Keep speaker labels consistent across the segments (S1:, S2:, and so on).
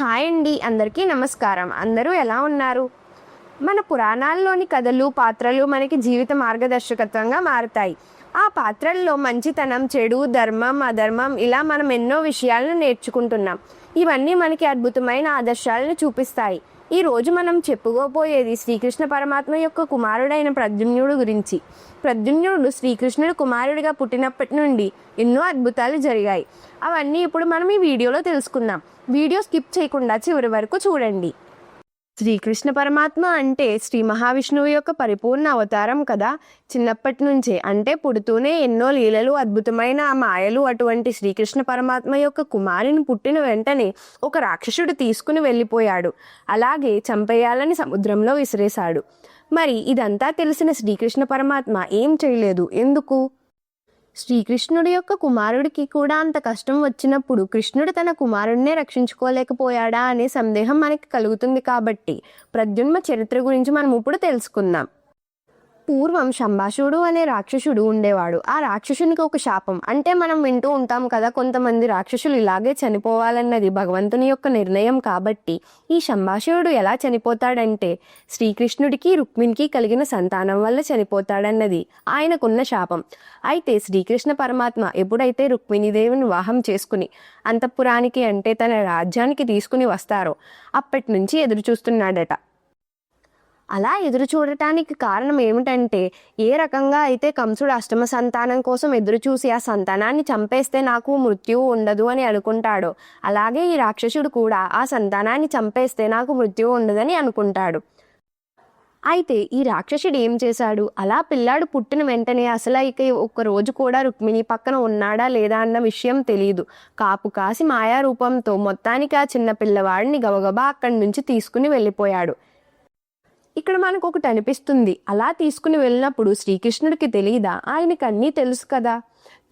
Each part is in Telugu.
S1: హాయ్ అండి, అందరికీ నమస్కారం. అందరూ ఎలా ఉన్నారు? మన పురాణాల్లోని కథలు, పాత్రలు మనకి జీవిత మార్గదర్శకత్వంగా మారుతాయి. ఆ పాత్రల్లో మంచితనం, చెడు, ధర్మం, అధర్మం ఇలా మనం ఎన్నో విషయాలను నేర్చుకుంటున్నాం. ఇవన్నీ మనకి అద్భుతమైన ఆదర్శాలను చూపిస్తాయి. ఈ రోజు మనం చెప్పుకోబోయేది శ్రీకృష్ణ పరమాత్మ యొక్క కుమారుడైన ప్రద్యుమ్నుడు గురించి. ప్రద్యుమ్నుడు శ్రీకృష్ణుడు కుమారుడిగా పుట్టినప్పటి నుండి ఎన్నో అద్భుతాలు జరిగాయి. అవన్నీ ఇప్పుడు మనం ఈ వీడియోలో తెలుసుకుందాం. వీడియో స్కిప్ చేయకుండా చివరి వరకు చూడండి. శ్రీకృష్ణ పరమాత్మ అంటే శ్రీ మహావిష్ణువు యొక్క పరిపూర్ణ అవతారం కదా. చిన్నప్పటి నుంచే అంటే పుడుతూనే ఎన్నో లీలలు, అద్భుతమైన మాయలు అటువంటి శ్రీకృష్ణ పరమాత్మ యొక్క కుమారుని పుట్టిన వెంటనే ఒక రాక్షసుడు తీసుకుని వెళ్ళిపోయాడు. అలాగే చంపేయాలని సముద్రంలో విసిరేశాడు. మరి ఇదంతా తెలిసిన శ్రీకృష్ణ పరమాత్మ ఏం చేయలేదు. ఎందుకు? శ్రీకృష్ణుడి యొక్క కుమారుడికి కూడా అంత కష్టం వచ్చినప్పుడు కృష్ణుడు తన కుమారుడినే రక్షించుకోలేకపోయాడా అనే సందేహం మనకి కలుగుతుంది. కాబట్టి ప్రద్యుమ్న చరిత్ర గురించి మనం ఇప్పుడు తెలుసుకుందాం. పూర్వం శంబాసుడు అనే రాక్షసుడు ఉండేవాడు. ఆ రాక్షసునికి ఒక శాపం. అంటే మనం వింటూ ఉంటాం కదా, కొంతమంది రాక్షసులు ఇలాగే చనిపోవాలన్నది భగవంతుని యొక్క నిర్ణయం. కాబట్టి ఈ శంబాసుడు ఎలా చనిపోతాడంటే శ్రీకృష్ణుడికి రుక్మిణికి కలిగిన సంతానం వల్ల చనిపోతాడన్నది ఆయనకున్న శాపం. అయితే శ్రీకృష్ణ పరమాత్మ ఎప్పుడైతే రుక్మిణీదేవిని వివాహం చేసుకుని అంతఃపురానికి అంటే తన రాజ్యానికి తీసుకుని వస్తారో అప్పటి నుంచి ఎదురు చూస్తున్నాడట. అలా ఎదురు చూడటానికి కారణం ఏమిటంటే, ఏ రకంగా అయితే కంసుడు అష్టమ సంతానం కోసం ఎదురు చూసి ఆ సంతానాన్ని చంపేస్తే నాకు మృత్యువు ఉండదు అని అనుకుంటాడో, అలాగే ఈ రాక్షసుడు కూడా ఆ సంతానాన్ని చంపేస్తే నాకు మృత్యువు ఉండదని అనుకుంటాడు. అయితే ఈ రాక్షసుడు ఏం చేశాడు? అలా పిల్లాడు పుట్టిన వెంటనే అసలు ఇక ఒక్క రోజు కూడా రుక్మిణి పక్కన ఉన్నాడా లేదా అన్న విషయం తెలియదు. కాపు కాసి మాయా రూపంతో మొత్తానికి ఆ చిన్న పిల్లవాడిని గబగబా అక్కడి నుంచి తీసుకుని వెళ్ళిపోయాడు. ఇక్కడ మనకు ఒకటి అనిపిస్తుంది, అలా తీసుకుని వెళ్ళినప్పుడు శ్రీకృష్ణుడికి తెలియదా? ఆయనకి అన్నీ తెలుసు కదా.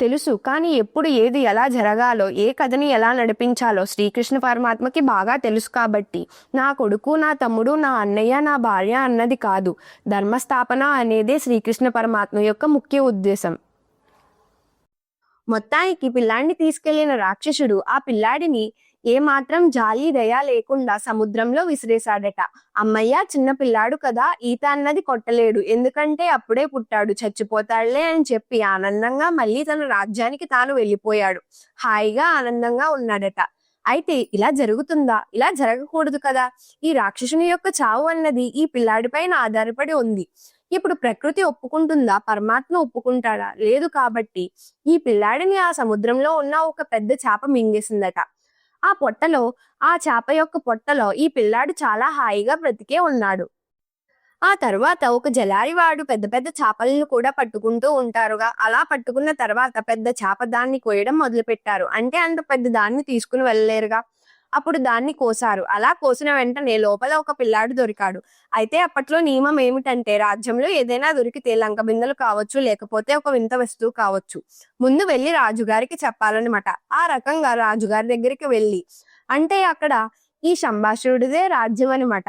S1: తెలుసు, కానీ ఎప్పుడు ఏది ఎలా జరగాలో, ఏ కథని ఎలా నడిపించాలో శ్రీకృష్ణ పరమాత్మకి బాగా తెలుసు. కాబట్టి నా కొడుకు, నా తమ్ముడు, నా అన్నయ్య, నా భార్య అన్నది కాదు, ధర్మస్థాపన అనేదే శ్రీకృష్ణ పరమాత్మ యొక్క ముఖ్య ఉద్దేశం. మొత్తానికి పిల్లాడిని తీసుకెళ్లిన రాక్షసుడు ఆ పిల్లాడిని ఏమాత్రం జాలి దయ లేకుండా సముద్రంలో విసిరేశాడట. అమ్మయ్య, చిన్న పిల్లాడు కదా, ఈత అన్నది కొట్టలేడు, ఎందుకంటే అప్పుడే పుట్టాడు, చచ్చిపోతాడులే అని చెప్పి ఆనందంగా మళ్ళీ తన రాజ్యానికి తాను వెళ్ళిపోయాడు. హాయిగా ఆనందంగా ఉన్నాడట. అయితే ఇలా జరుగుతుందా? ఇలా జరగకూడదు కదా. ఈ రాక్షసుని యొక్క చావు అన్నది ఈ పిల్లాడిపైన ఆధారపడి ఉంది. ఇప్పుడు ప్రకృతి ఒప్పుకుంటుందా? పరమాత్మ ఒప్పుకుంటాడా? లేదు. కాబట్టి ఈ పిల్లాడిని ఆ సముద్రంలో ఉన్న ఒక పెద్ద చేప మింగేసిందట. ఆ చేప యొక్క పొట్టలో ఈ పిల్లాడు చాలా హాయిగా బ్రతికే ఉన్నాడు. ఆ తర్వాత ఒక జలారివాడు పెద్ద పెద్ద చేపలను కూడా పట్టుకుంటూ ఉంటారుగా. అలా పట్టుకున్న తర్వాత పెద్ద చేప దాన్ని కోయడం మొదలు పెట్టారు. అంటే అంత పెద్ద దాన్ని తీసుకుని వెళ్ళలేరుగా. అప్పుడు దాన్ని కోసారు. అలా కోసిన వెంటనే లోపల ఒక పిల్లాడు దొరికాడు. అయితే అప్పట్లో నియమం ఏమిటంటే, రాజ్యంలో ఏదైనా దొరికితే లంక బిందెలు కావచ్చు, లేకపోతే ఒక వింత వస్తువు కావచ్చు, ముందు వెళ్ళి రాజుగారికి చెప్పాలన్నమాట. ఆ రకంగా రాజుగారి దగ్గరికి వెళ్ళి, అంటే అక్కడ ఈ శంబాసుడిదే రాజ్యం అనమాట.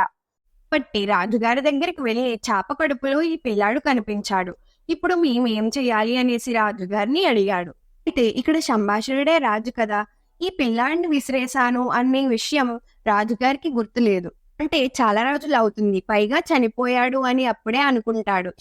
S1: బట్టి రాజుగారి దగ్గరికి వెళ్ళి చేప కడుపులో ఈ పిల్లాడు కనిపించాడు. ఇప్పుడు మేమేం చెయ్యాలి అనేసి రాజుగారిని అడిగాడు. అయితే ఇక్కడ శంబాసుడే రాజు కదా, ఈ పిల్లాడిని విసిరేశాను అనే విషయం రాజుగారికి గుర్తులేదు. అంటే చాలా రోజులు అవుతుంది, పైగా చనిపోయాడు అని అప్పుడే అనుకుంటాడు.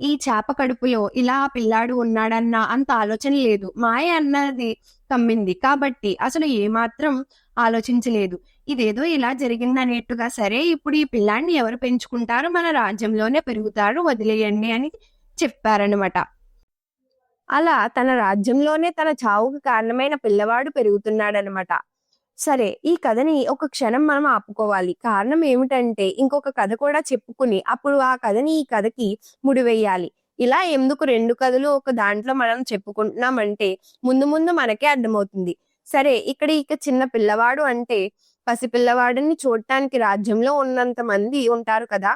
S1: ఈ చేప కడుపులో ఇలా పిల్లాడు ఉన్నాడన్న అంత ఆలోచన లేదు. మాయ అన్నది కమ్మింది కాబట్టి అసలు ఏమాత్రం ఆలోచించలేదు. ఇదేదో ఇలా జరిగిందనేట్టుగా, సరే ఇప్పుడు ఈ పిల్లాడిని ఎవరు పెంచుకుంటారు, మన రాజ్యంలోనే పెరుగుతారు, వదిలేయండి అని చెప్పారనమాట. అలా తన రాజ్యంలోనే తన చావుకు కారణమైన పిల్లవాడు పెరుగుతున్నాడనమాట. సరే, ఈ కథని ఒక క్షణం మనం ఆపుకోవాలి. కారణం ఏమిటంటే, ఇంకొక కథ కూడా చెప్పుకుని అప్పుడు ఆ కథని ఈ కథకి ముడివేయాలి. ఇలా ఎందుకు రెండు కథలు ఒక దాంట్లో మనం చెప్పుకుంటున్నామంటే ముందు ముందు మనకే అర్థమవుతుంది. సరే, ఇక చిన్న పిల్లవాడు అంటే పసిపిల్లవాడిని చూడటానికి రాజ్యంలో ఉన్నంత మంది ఉంటారు కదా,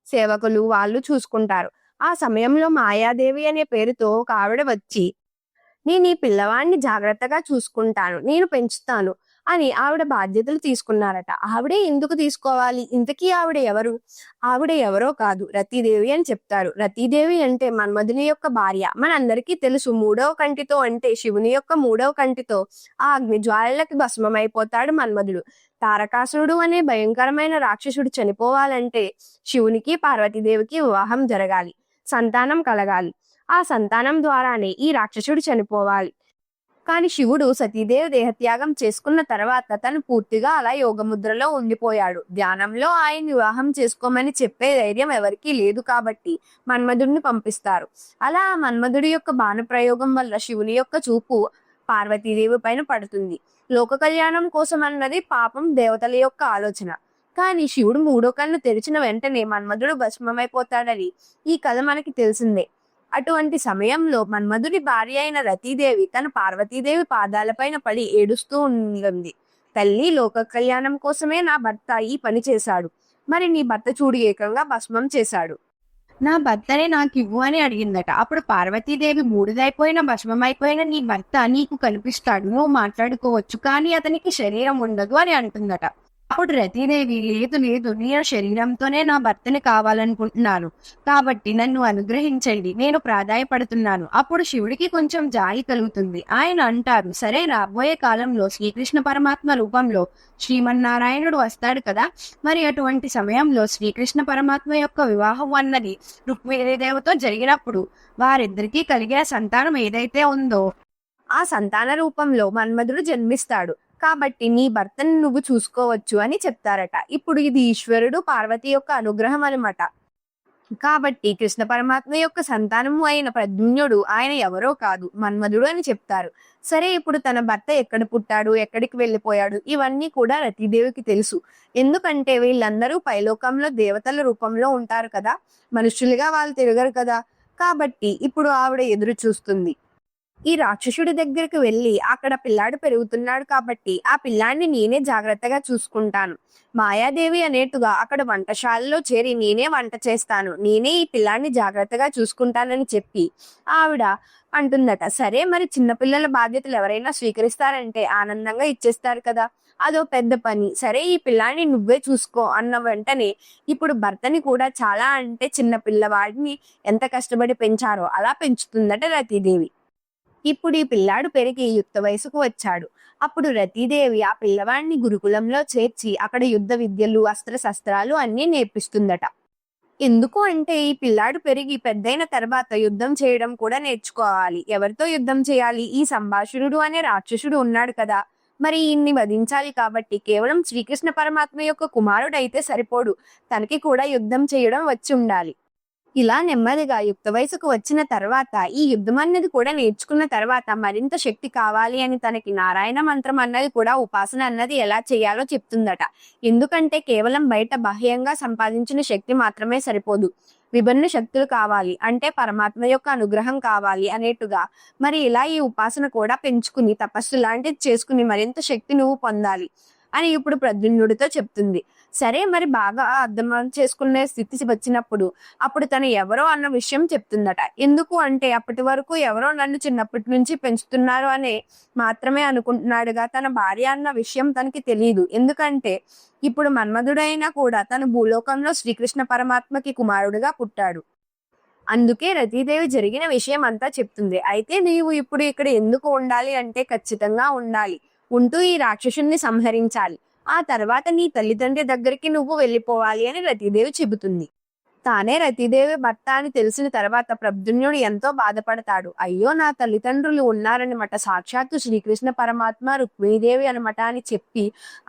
S1: సేవకులు, వాళ్ళు చూసుకుంటారు. ఆ సమయంలో మాయాదేవి అనే పేరుతో ఒక ఆవిడ వచ్చి, నేను ఈ పిల్లవాడిని జాగ్రత్తగా చూసుకుంటాను, నేను పెంచుతాను, అని ఆవిడ బాధ్యతలు తీసుకున్నారట. ఆవిడే ఎందుకు తీసుకోవాలి? ఇంతకీ ఆవిడ ఎవరు? ఆవిడ ఎవరో కాదు, రతీదేవి అని చెప్తారు. రతీదేవి అంటే మన్మధుని యొక్క భార్య. మనందరికీ తెలుసు, మూడవ కంటితో అంటే శివుని యొక్క మూడవ కంటితో ఆ అగ్ని జ్వాలలకి భస్మమైపోతాడు మన్మధుడు. తారకాసురుడు అనే భయంకరమైన రాక్షసుడు చనిపోవాలంటే శివునికి పార్వతీదేవికి వివాహం జరగాలి, సంతానం కలగాలి. ఆ సంతానం ద్వారానే ఈ రాక్షసుడు చనిపోవాలి. కానీ శివుడు సతీదేవి దేహత్యాగం చేసుకున్న తర్వాత తను పూర్తిగా అలా యోగముద్రలో ఉండిపోయాడు. ధ్యానంలో ఆయన వివాహం చేసుకోమని చెప్పే ధైర్యం ఎవరికీ లేదు కాబట్టి మన్మధుడిని పంపిస్తారు. అలా మన్మధుడి యొక్క బాణ ప్రయోగం వల్ల శివుని యొక్క చూపు పార్వతీదేవి పైన పడుతుంది. లోక కళ్యాణం కోసం అన్నది పాపం దేవతల యొక్క ఆలోచన. కానీ శివుడు మూడో కన్ను తెరిచిన వెంటనే మన్మధుడు భస్మమైపోతాడని ఈ కథ మనకి తెలిసిందే. అటువంటి సమయంలో మన్మధుడి భార్య అయిన రతీదేవి తన పార్వతీదేవి పాదాలపైన పడి ఏడుస్తూ ఉంటుంది. తల్లి, లోక కళ్యాణం కోసమే నా భర్త ఈ పని చేశాడు. మరి నీ భర్త చూడు, ఏకంగా భస్మం చేశాడు. నా భర్తనే నాకు ఇవ్వు అని అడిగిందట. అప్పుడు పార్వతీదేవి, బూడిదైపోయిన భస్మమైపోయిన నీ భర్త నీకు కనిపిస్తాడు, నువ్వు మాట్లాడుకోవచ్చు, కానీ అతనికి శరీరం ఉండదు అని అంటుందట. అప్పుడు రతీదేవి, లేదు లేదు, నేను శరీరంతోనే నా భర్తని కావాలనుకుంటున్నాను, కాబట్టి నన్ను అనుగ్రహించండి, నేను ప్రాధాయపడుతున్నాను. అప్పుడు శివుడికి కొంచెం జాలి కలుగుతుంది. ఆయన అంటారు, సరే, రాబోయే కాలంలో శ్రీకృష్ణ పరమాత్మ రూపంలో శ్రీమన్నారాయణుడు వస్తాడు కదా, మరి అటువంటి సమయంలో శ్రీకృష్ణ పరమాత్మ యొక్క వివాహం అన్నది రుక్మిణీదేవితో జరిగినప్పుడు వారిద్దరికీ కలిగే సంతానం ఏదైతే ఉందో ఆ సంతాన రూపంలో మన్మధుడు జన్మిస్తాడు. కాబట్టి నీ భర్తను నువ్వు చూసుకోవచ్చు అని చెప్తారట. ఇప్పుడు ఇది ఈశ్వరుడు పార్వతి యొక్క అనుగ్రహం అనమాట. కాబట్టి కృష్ణ పరమాత్మ యొక్క సంతానము అయిన ప్రద్యుమ్నుడు ఆయన ఎవరో కాదు, మన్మధుడు అని చెప్తారు. సరే, ఇప్పుడు తన భర్త ఎక్కడ పుట్టాడు, ఎక్కడికి వెళ్ళిపోయాడు, ఇవన్నీ కూడా రతీదేవికి తెలుసు. ఎందుకంటే వీళ్ళందరూ పైలోకంలో దేవతల రూపంలో ఉంటారు కదా, మనుషులుగా వాళ్ళు తిరగరు కదా. కాబట్టి ఇప్పుడు ఆవిడ ఎదురు చూస్తుంది. ఈ రాక్షసుడి దగ్గరికి వెళ్ళి, అక్కడ పిల్లాడు పెరుగుతున్నాడు కాబట్టి ఆ పిల్లాడిని నేనే జాగ్రత్తగా చూసుకుంటాను. మాయాదేవి అనేట్టుగా అక్కడ వంటశాలలో చేరి నేనే వంట చేస్తాను, నేనే ఈ పిల్లాడిని జాగ్రత్తగా చూసుకుంటానని చెప్పి ఆవిడ అంటుందట. సరే, మరి చిన్నపిల్లల బాధ్యతలు ఎవరైనా స్వీకరిస్తారంటే ఆనందంగా ఇచ్చేస్తారు కదా, అదో పెద్ద పని. సరే, ఈ పిల్లాడిని నువ్వే చూసుకో అన్న వెంటనే ఇప్పుడు భర్తని కూడా చాలా అంటే చిన్న పిల్లవాడిని ఎంత కష్టపడి పెంచారో అలా పెంచుతుందట రతీదేవి. ఇప్పుడు ఈ పిల్లాడు పెరిగి యుక్త వయసుకు వచ్చాడు. అప్పుడు రతీదేవి ఆ పిల్లవాడిని గురుకులంలో చేర్చి అక్కడ యుద్ధ విద్యలు, అస్త్ర శస్త్రాలు అన్నీ నేర్పిస్తుందట. ఎందుకు అంటే ఈ పిల్లాడు పెరిగి పెద్దయిన తర్వాత యుద్ధం చేయడం కూడా నేర్చుకోవాలి. ఎవరితో యుద్ధం చేయాలి? ఈ సంభాషణుడు అనే రాక్షసుడు ఉన్నాడు కదా, మరి ఈయన్ని వధించాలి. కాబట్టి కేవలం శ్రీకృష్ణ పరమాత్మ యొక్క కుమారుడైతే సరిపోడు, తనకి కూడా యుద్ధం చేయడం వచ్చి ఉండాలి. ఇలా నెమ్మదిగా యుక్త వయసుకు వచ్చిన తర్వాత ఈ యుద్ధం అన్నది కూడా నేర్చుకున్న తర్వాత మరింత శక్తి కావాలి అని తనకి నారాయణ మంత్రం అన్నది కూడా, ఉపాసన అన్నది ఎలా చేయాలో చెప్తుందట. ఎందుకంటే కేవలం బయట బాహ్యంగా సంపాదించిన శక్తి మాత్రమే సరిపోదు, విభిన్న శక్తులు కావాలి, అంటే పరమాత్మ యొక్క అనుగ్రహం కావాలి అనేట్టుగా. మరి ఇలా ఈ ఉపాసన కూడా పెంచుకుని తపస్సు లాంటిది చేసుకుని మరింత శక్తి నువ్వు పొందాలి అని ఇప్పుడు ప్రద్యుమ్నుడితో చెప్తుంది. సరే, మరి బాగా అర్థం చేసుకునే స్థితి వచ్చినప్పుడు అప్పుడు తను ఎవరో అన్న విషయం చెప్తుందట. ఎందుకు అంటే అప్పటి వరకు ఎవరో నన్ను చిన్నప్పటి నుంచి పెంచుతున్నారు అనే మాత్రమే అనుకుంటున్నాడుగా, తన భార్య అన్న విషయం తనకి తెలియదు. ఎందుకంటే ఇప్పుడు మన్మధుడైనా కూడా తను భూలోకంలో శ్రీకృష్ణ పరమాత్మకి కుమారుడుగా పుట్టాడు. అందుకే రతీదేవి జరిగిన విషయం అంతా చెప్తుంది. అయితే నీవు ఇప్పుడు ఇక్కడ ఎందుకు ఉండాలి అంటే ఖచ్చితంగా ఉండాలి, ఉంటూ ఈ రాక్షసుని సంహరించాలి, ఆ తర్వాత నీ తల్లిదండ్రి దగ్గరికి నువ్వు వెళ్ళిపోవాలి అని రతీదేవి చెబుతుంది. తానే రతీదేవి భర్త అని తెలిసిన తర్వాత ప్రద్యుమ్నుడు ఎంతో బాధపడతాడు. అయ్యో, నా తల్లిదండ్రులు ఉన్నారనమాట, సాక్షాత్తు శ్రీకృష్ణ పరమాత్మ రుక్మిణీదేవి అనమాట అని చెప్పి,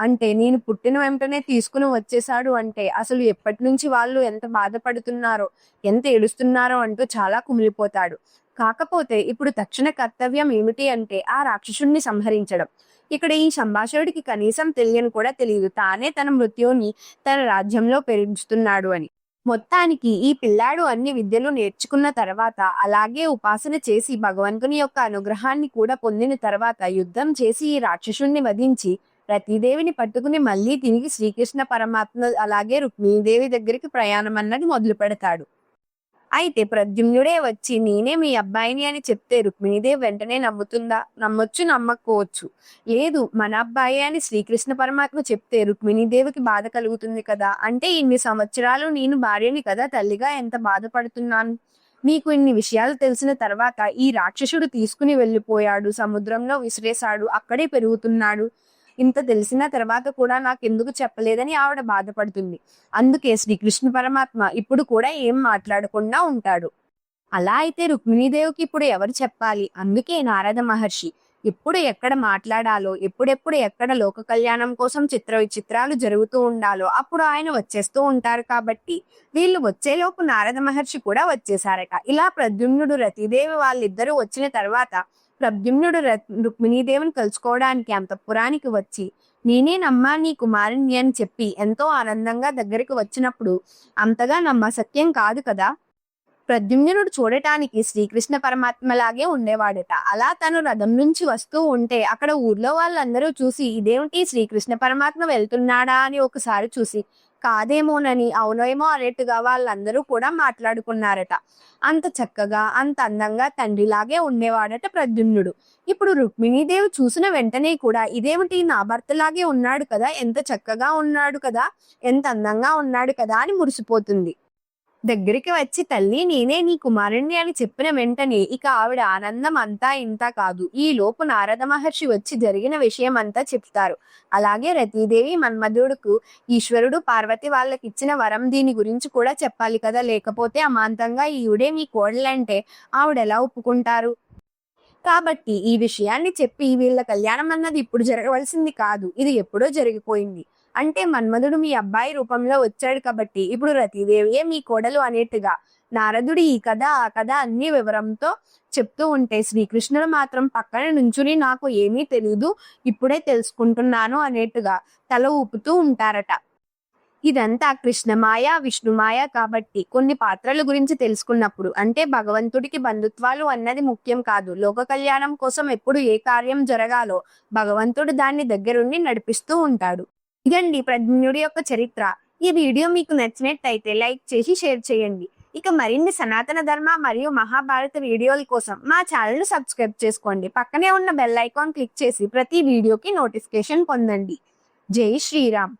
S1: అంటే నేను పుట్టిన వెంటనే తీసుకుని వచ్చేసాడు అంటే అసలు ఎప్పటి నుంచి వాళ్ళు ఎంత బాధపడుతున్నారో, ఎంత ఏడుస్తున్నారో అంటూ చాలా కుమిలిపోతాడు. కాకపోతే ఇప్పుడు తక్షణ కర్తవ్యం ఏమిటి అంటే ఆ రాక్షసుణ్ణి సంహరించడం. ఇక్కడ ఈ సంభాషణుడికి కనీసం తెలియని కూడా తెలియదు, తానే తన మృత్యువుని తన రాజ్యంలో పెంచుతున్నాడు అని. మొత్తానికి ఈ పిల్లాడు అన్ని విద్యలు నేర్చుకున్న తర్వాత, అలాగే ఉపాసన చేసి భగవంతుని యొక్క అనుగ్రహాన్ని కూడా పొందిన తర్వాత యుద్ధం చేసి ఈ రాక్షసుణ్ణి వధించి రతీదేవిని పట్టుకుని మళ్ళీ తిరిగి శ్రీకృష్ణ పరమాత్మ అలాగే రుక్మిణీదేవి దగ్గరికి ప్రయాణం అన్నది మొదలు పెడతాడు. అయితే ప్రద్యుమ్నుడే వచ్చి నేనే మీ అబ్బాయిని అని చెప్తే రుక్మిణీదేవి వెంటనే నమ్ముతుందా? నమ్మొచ్చు, నమ్మకపోవచ్చు. లేదు మన అబ్బాయి అని శ్రీకృష్ణ పరమాత్మ చెప్తే రుక్మిణీదేవికి బాధ కలుగుతుంది కదా. అంటే ఇన్ని సంవత్సరాలు నేను భార్యని కదా, తల్లిగా ఎంత బాధపడుతున్నాను. మీకు ఇన్ని విషయాలు తెలిసిన తర్వాత ఈ రాక్షసుడు తీసుకుని వెళ్ళిపోయాడు, సముద్రంలో విసిరేశాడు, అక్కడే పెరుగుతున్నాడు. ఇంత తెలిసిన తర్వాత కూడా నాకెందుకు చెప్పలేదని ఆవిడ బాధపడుతుంది. అందుకే శ్రీకృష్ణ పరమాత్మ ఇప్పుడు కూడా ఏం మాట్లాడకుండా ఉంటాడు. అలా అయితే రుక్మిణీదేవికి ఇప్పుడు ఎవరు చెప్పాలి? అందుకే నారద మహర్షి ఎప్పుడు ఎక్కడ మాట్లాడాలో, ఎప్పుడెప్పుడు ఎక్కడ లోక కళ్యాణం కోసం చిత్ర విచిత్రాలు జరుగుతూ ఉండాలో అప్పుడు ఆయన వచ్చేస్తూ ఉంటారు. కాబట్టి వీళ్ళు వచ్చేలోపు నారద మహర్షి కూడా వచ్చేసారట. ఇలా ప్రద్యుమ్నుడు రతీదేవి వాళ్ళిద్దరూ వచ్చిన తర్వాత ప్రద్యుమ్నుడు రుక్మిణీదేవిని కలుసుకోవడానికి అంతఃపురానికి వచ్చి నేనేనమ్మా నీ కుమారుణ్ణి అని చెప్పి ఎంతో ఆనందంగా దగ్గరికి వచ్చినప్పుడు అంతగా నమ్మసక్యం కాదు కదా. ప్రద్యుమ్నుడు చూడటానికి శ్రీకృష్ణ పరమాత్మలాగే ఉండేవాడట. అలా తను రథం నుంచి వస్తూ ఉంటే అక్కడ ఊర్లో వాళ్ళందరూ చూసి ఇదేమిటి శ్రీకృష్ణ పరమాత్మ వెళ్తున్నాడా అని ఒకసారి చూసి కాదేమోనని అవునేమో అనేట్టుగా వాళ్ళందరూ కూడా మాట్లాడుకున్నారట. అంత చక్కగా అంత అందంగా తండ్రిలాగే ఉండేవాడట ప్రద్యుమ్నుడు. ఇప్పుడు రుక్మిణీదేవి చూసిన వెంటనే కూడా ఇదేమిటి నా భర్తలాగే ఉన్నాడు కదా, ఎంత చక్కగా ఉన్నాడు కదా, ఎంత అందంగా ఉన్నాడు కదా అని మురిసిపోతుంది. దగ్గరికి వచ్చి తల్లి నేనే నీ కుమారుణ్ణి అని చెప్పిన వెంటనే ఇక ఆవిడ ఆనందం అంతా ఇంతా కాదు. ఈ లోపు నారద మహర్షి వచ్చి జరిగిన విషయం అంతా చెప్తారు. అలాగే రతీదేవి మన్మధుడుకు ఈశ్వరుడు పార్వతి వాళ్ళకిచ్చిన వరం దీని గురించి కూడా చెప్పాలి కదా, లేకపోతే అమాంతంగా ఈవిడే మీ కోడలంటే ఆవిడెలా ఒప్పుకుంటారు? కాబట్టి ఈ విషయాన్ని చెప్పి వీళ్ళ కళ్యాణం అన్నది ఇప్పుడు జరగవలసింది కాదు, ఇది ఎప్పుడో జరిగిపోయింది. అంటే మన్మధుడు మీ అబ్బాయి రూపంలో వచ్చాడు కాబట్టి ఇప్పుడు రతీదేవియే మీ కోడలు అనేట్టుగా నారదుడు ఈ కథ ఆ కథ అన్ని వివరంతో చెప్తూ ఉంటే శ్రీకృష్ణుడు మాత్రం పక్కన నుంచుని నాకు ఏమీ తెలీదు, ఇప్పుడే తెలుసుకుంటున్నాను అనేట్టుగా తల ఊపుతూ ఉంటారట. ఇదంతా కృష్ణమాయ విష్ణుమాయ. కాబట్టి కొన్ని పాత్రల గురించి తెలుసుకున్నప్పుడు అంటే భగవంతుడికి బంధుత్వాలు అన్నది ముఖ్యం కాదు, లోక కళ్యాణం కోసం ఎప్పుడు ఏ కార్యం జరగాలో భగవంతుడు దాన్ని దగ్గరుండి నడిపిస్తూ ఉంటాడు. ఇదండి ప్రద్యుమ్నుడి యొక్క చరిత్ర. ఈ వీడియో మీకు నచ్చినట్టయితే లైక్ చేసి షేర్ చేయండి. ఇక మరిన్ని సనాతన ధర్మ మరియు మహాభారత వీడియోల కోసం మా ఛానల్ ను సబ్స్క్రైబ్ చేసుకోండి. పక్కనే ఉన్న బెల్ ఐకాన్ క్లిక్ చేసి ప్రతి వీడియోకి నోటిఫికేషన్ పొందండి. జై శ్రీరామ్.